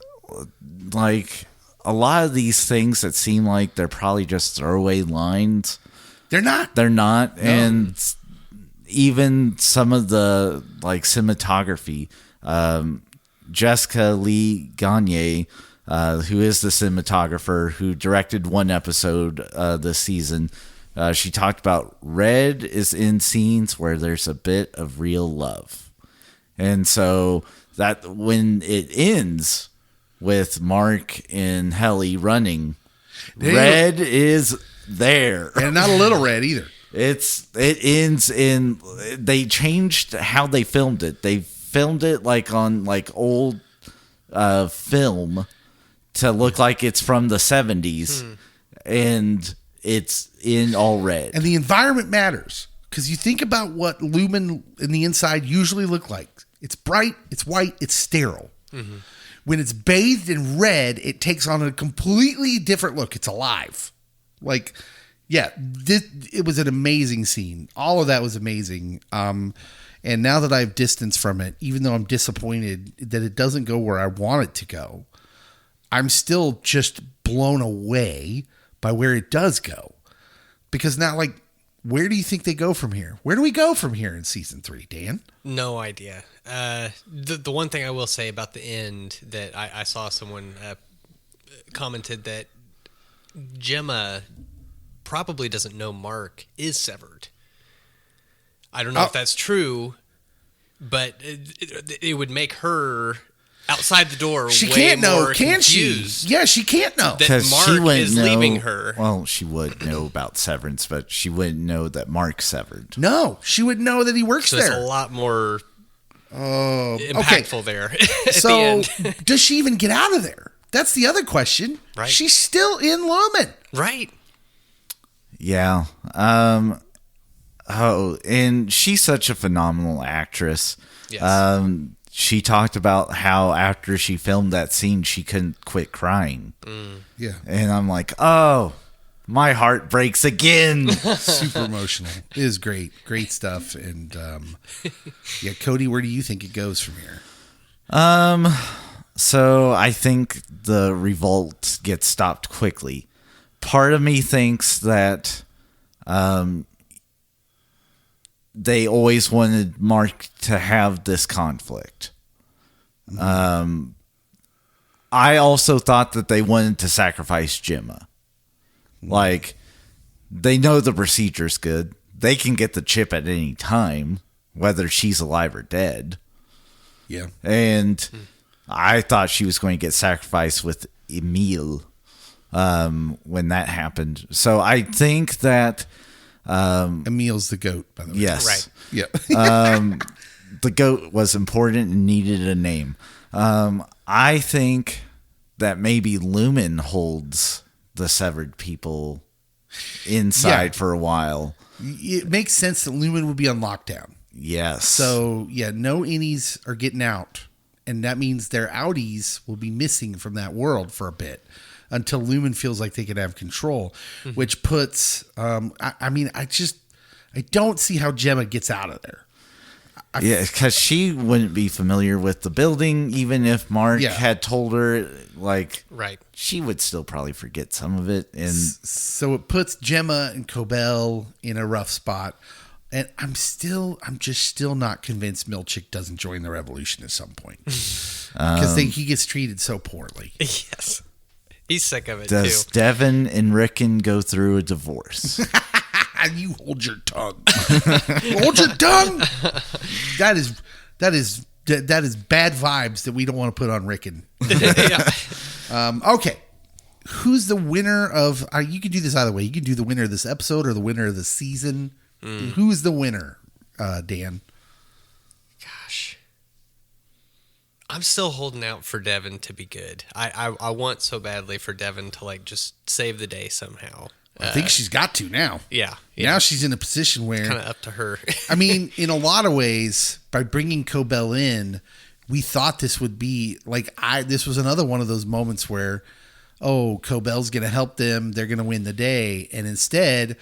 like a lot of these things that seem like they're probably just throwaway lines. They're not. They're not. No. And even some of the like cinematography, Jessica Lee Gagne, who is the cinematographer who directed one episode this season, she talked about red is in scenes where there's a bit of real love. And so that when it ends with Mark and Helly running, red is there. And not a little red either. It ends in, they changed how they filmed it. They filmed it like on like old film to look like it's from the 70s. And it's in all red. And the environment matters because you think about what Lumon in the inside usually look like. It's bright, it's white, it's sterile. Mm-hmm. When it's bathed in red, it takes on a completely different look. It's alive. Like, yeah, it was an amazing scene. All of that was amazing. And now that I have distance from it, even though I'm disappointed that it doesn't go where I want it to go, I'm still just blown away by where it does go. Because now, like, where do you think they go from here? Where do we go from here in season 3, Dan? No idea. The one thing I will say about the end that I saw someone commented that Gemma probably doesn't know Mark is severed. I don't know if that's true, but it would make her outside the door. She way can't know, more can confused she? Yeah, she can't know. That Because Mark she wouldn't is know, leaving her. Well, she would know about Severance, but she wouldn't know that Mark severed. No, she would know that he works So it's there. a lot more impactful there. At So, the end. does she even get out of there? That's the other question. Right. She's still in Lumon. Right. Yeah. Oh, and she's such a phenomenal actress. Yes. She talked about how after she filmed that scene, she couldn't quit crying. Yeah. And I'm like, oh, my heart breaks again. Super emotional. It is great. Great stuff. And yeah, Cody, where do you think it goes from here? So I think the revolt gets stopped quickly. Part of me thinks that they always wanted Mark to have this conflict. I also thought that they wanted to sacrifice Gemma. Like, they know the procedure's good. They can get the chip at any time, whether she's alive or dead. Yeah. And I thought she was going to get sacrificed with Emil when that happened. So I think that... Emil's the goat, by the way. yes. Right. Yeah. The goat was important and needed a name. I think that maybe Lumon holds the severed people inside for a while. It makes sense that Lumon would be on lockdown. Yes. So, yeah, no innies are getting out. And that means their outies will be missing from that world for a bit until Lumon feels like they can have control, which puts, I don't see how Gemma gets out of there. Yeah, because she wouldn't be familiar with the building, even if Mark had told her, like, Right. she would still probably forget some of it. And So it puts Gemma and Cobell in a rough spot. And I'm just still not convinced Milchick doesn't join the revolution at some point. Because he gets treated so poorly. Yes. He's sick of it, does too. Devin and Rickon go through a divorce? You hold your tongue. Hold your tongue. That is bad vibes that we don't want to put on Rickon. Yeah. Okay. Who's the winner of... you can do this either way. You can do the winner of this episode or the winner of the season. Who's the winner, Dan? Gosh. I'm still holding out for Devin to be good. I want so badly for Devin to, like, just save the day somehow. I think she's got to now. Yeah. Now she's in a position where... Kind of up to her. I mean, in a lot of ways, by bringing Cobell in, we thought this would be like this was another one of those moments where, oh, Cobell's going to help them. They're going to win the day. And instead,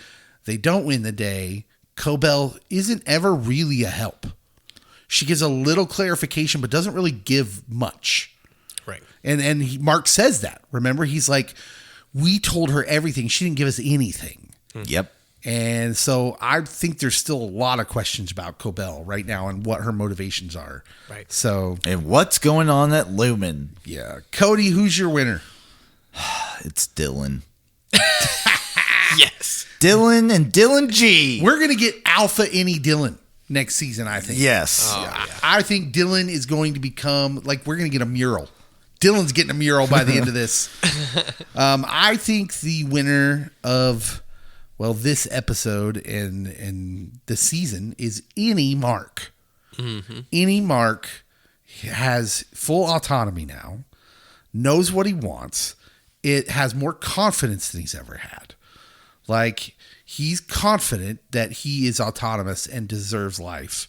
they don't win the day. Cobell isn't ever really a help. She gives a little clarification, but doesn't really give much. Right. And Mark says that. Remember, he's like, we told her everything. She didn't give us anything. Yep. And so I think there's still a lot of questions about Cobell right now and what her motivations are. Right. So, And what's going on at Lumon? yeah. Cody, who's your winner? It's Dylan. Yes. Dylan and Dylan G. We're going to get Alpha Innie Dylan next season, I think. Yes. I think Dylan is going to become, like, we're going to get a mural. Dylan's getting a mural by the end of this. I think the winner of, well, this episode and the season is Innie Mark. Innie Mark has full autonomy now, knows what he wants. It has more confidence than he's ever had. Like, he's confident that he is autonomous and deserves life.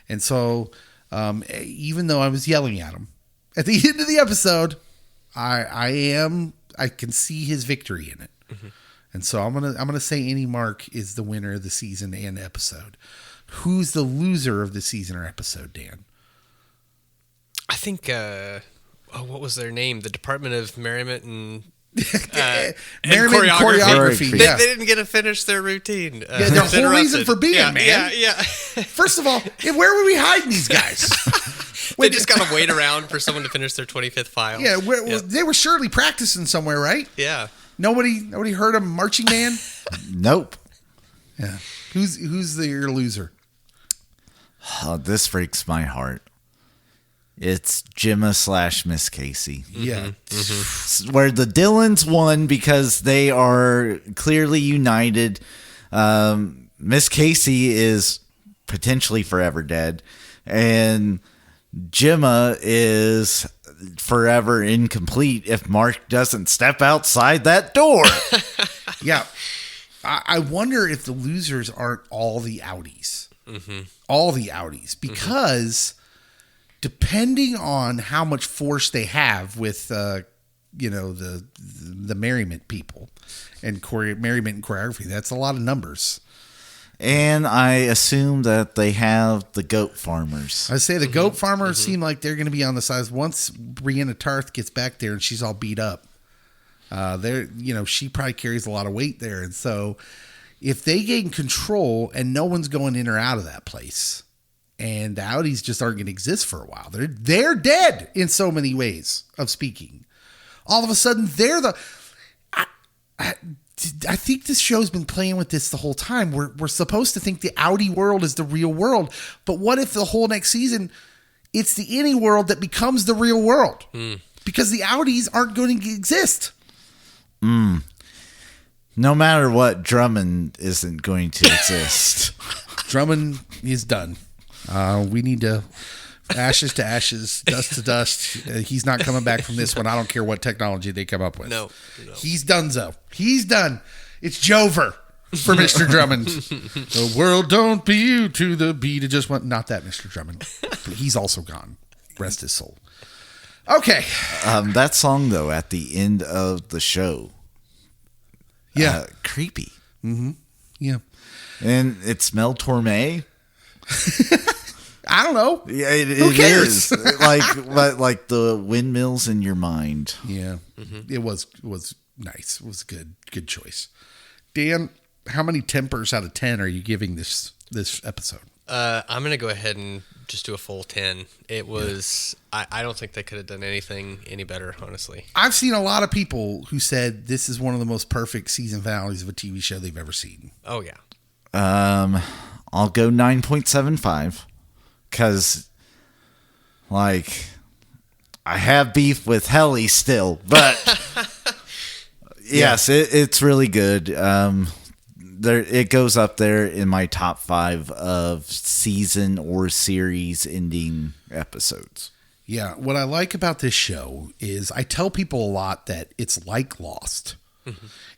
And so, even though I was yelling at him, at the end of the episode, I can see his victory in it. And so I'm gonna say Innie Mark is the winner of the season and episode. Who's the loser of the season or episode, Dan? I think, what was their name? The Department of Merriment and Merriment and choreography. They Yeah. didn't get to finish their routine. Yeah, their whole reason for being, man. Yeah. First of all, where were we hiding these guys? They just got to wait around for someone to finish their 25th file. Yeah, they were surely practicing somewhere, right? Yeah. Nobody heard of marching band? Nope. Yeah. Who's your loser? Oh, this breaks my heart. It's Gemma / Miss Casey. Yeah. Where the Dylans won because they are clearly united. Miss Casey is potentially forever dead, and Gemma is forever incomplete if Mark doesn't step outside that door. Yeah. I wonder if the losers aren't all the outies. All the outies. Because depending on how much force they have with, the merriment people and merriment and choreography, that's a lot of numbers. And I assume that they have the goat farmers. I say the goat farmers seem like they're going to be on the sides. Once Brianna Tarth gets back there and she's all beat up, she probably carries a lot of weight there. And so if they gain control and no one's going in or out of that place, and the outies just aren't going to exist for a while, they're dead in so many ways of speaking. All of a sudden, they're the... I think this show's been playing with this the whole time. We're supposed to think the outie world is the real world, but what if the whole next season it's the innie world that becomes the real world? Because the outies aren't going to exist. No matter what, Drummond isn't going to exist. Drummond is done. We need to ashes to ashes, dust to dust. He's not coming back from this one. I don't care what technology they come up with. No. He's donezo. He's done. It's Jover for Mr. Drummond. The world don't be you to the beat. It just went. Not that Mr. Drummond. But he's also gone. Rest his soul. Okay. That song, though, at the end of the show. Yeah. Creepy. Yeah. And it smelled Torme. I don't know. Yeah, it cares? is. like the windmills in your mind. Yeah. It was nice. It was a good choice. Dan, how many tempers out of 10 are you giving this episode? I'm going to go ahead and just do a full 10. It was, I don't think they could have done anything any better, honestly. I've seen a lot of people who said this is one of the most perfect season finales of a TV show they've ever seen. Oh, yeah. I'll go 9.75 because, I have beef with Helly still, but yes, it's really good. It goes up there in my top 5 of season or series ending episodes. Yeah, what I like about this show is I tell people a lot that it's like Lost,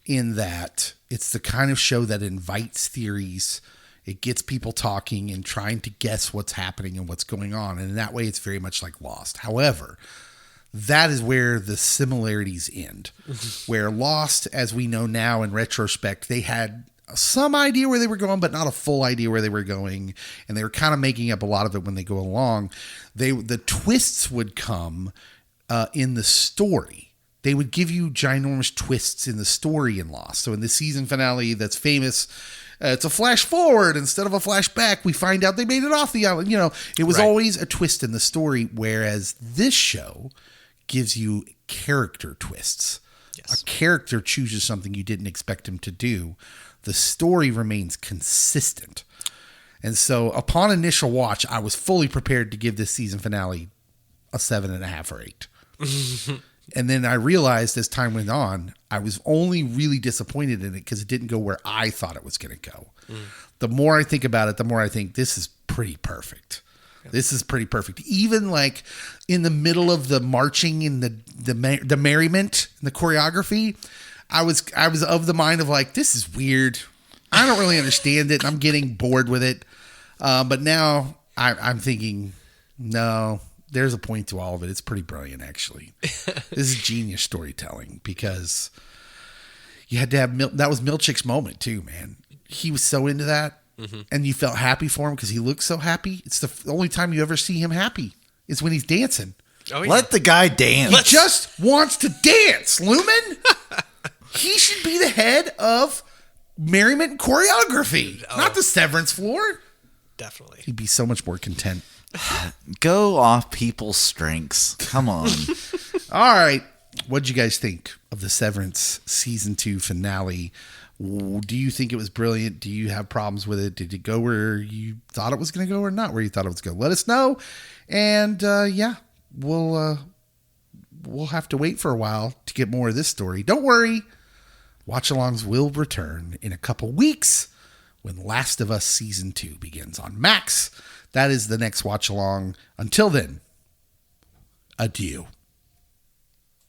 in that it's the kind of show that invites theories. It gets people talking and trying to guess what's happening and what's going on. And in that way, it's very much like Lost. However, that is where the similarities end. Where Lost, as we know now in retrospect, they had some idea where they were going, but not a full idea where they were going. And they were kind of making up a lot of it when they go along. The twists would come in the story. They would give you ginormous twists in the story in Lost. So in the season finale that's famous, it's a flash forward instead of a flashback. We find out they made it off the island. It was always a twist in the story, whereas this show gives you character twists. Yes. A character chooses something you didn't expect him to do. The story remains consistent. And so upon initial watch, I was fully prepared to give this season finale a 7.5 or 8. And then I realized as time went on, I was only really disappointed in it because it didn't go where I thought it was going to go. The more I think about it, the more I think this is pretty perfect. Yeah. This is pretty perfect. Even like in the middle of the marching and the merriment and the choreography, I was of the mind of like, this is weird. I don't really understand it. I'm getting bored with it. But now I'm thinking, no. There's a point to all of it. It's pretty brilliant, actually. This is genius storytelling because you had to have that was Milchick's moment too, man. He was so into that, and you felt happy for him because he looked so happy. It's the only time you ever see him happy is when he's dancing. Oh, yeah. Let the guy dance. He just wants to dance, Lumon. He should be the head of merriment and choreography, not the Severance floor. Definitely. He'd be so much more content. Go off people's strengths. Come on. All right. What'd you guys think of the Severance season 2 finale? Do you think it was brilliant? Do you have problems with it? Did it go where you thought it was going to go or not where you thought it was going to go? Let us know. And we'll have to wait for a while to get more of this story. Don't worry. Watch-alongs will return in a couple weeks when Last of Us Season 2 begins on Max. That is the next watch-along. Until then, adieu.